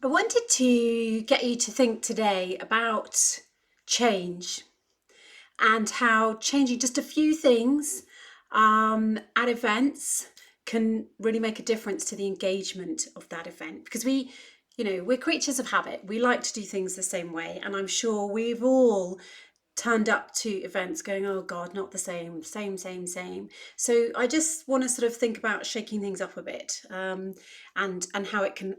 I wanted to get you to think today about change and how changing just a few things at events can really make a difference to the engagement of that event. Because we're creatures of habit. We like to do things the same way. And I'm sure we've all turned up to events going, oh God, not the same. So I just want to sort of think about shaking things up a bit, and how it can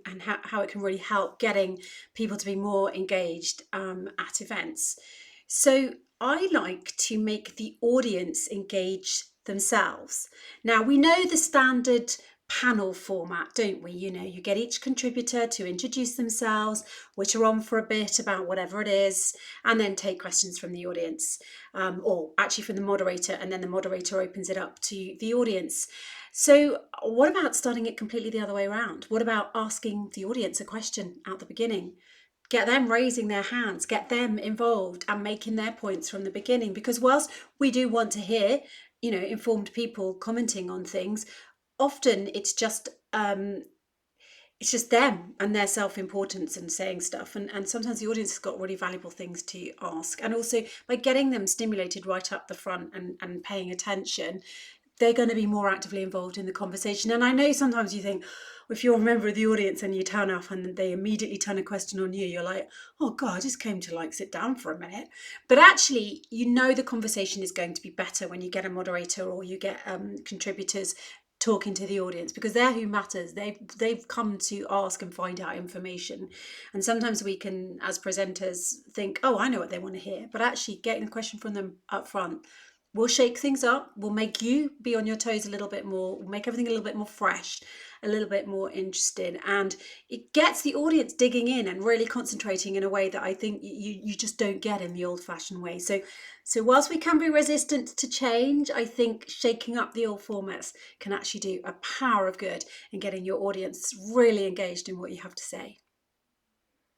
really help getting people to be more engaged at events. So I like to make the audience engage themselves. Now we know the standard panel format, don't we? You get each contributor to introduce themselves, witter on for a bit about whatever it is, and then take questions from the audience, or actually from the moderator, and then the moderator opens it up to the audience. So, what about starting it completely the other way around? What about asking the audience a question at the beginning? Get them raising their hands, get them involved and making their points from the beginning. Because whilst we do want to hear, informed people commenting on things, often it's just them and their self-importance and saying stuff, and sometimes the audience has got really valuable things to ask, and also by getting them stimulated right up the front and paying attention, they're going to be more actively involved in the conversation. And I know sometimes you think, if you're a member of the audience and you turn up and they immediately turn a question on you, you're like, oh God, I just came to sit down for a minute. But actually, the conversation is going to be better when you get a moderator or you get contributors talking to the audience, because they're who matters. They've come to ask and find out information. And sometimes we can, as presenters, think, oh, I know what they want to hear. But actually getting a question from them up front will shake things up, will make you be on your toes a little bit more, will make everything a little bit more fresh, a little bit more interesting. And it gets the audience digging in and really concentrating in a way that I think you just don't get in the old fashioned way. So whilst we can be resistant to change, I think shaking up the old formats can actually do a power of good in getting your audience really engaged in what you have to say.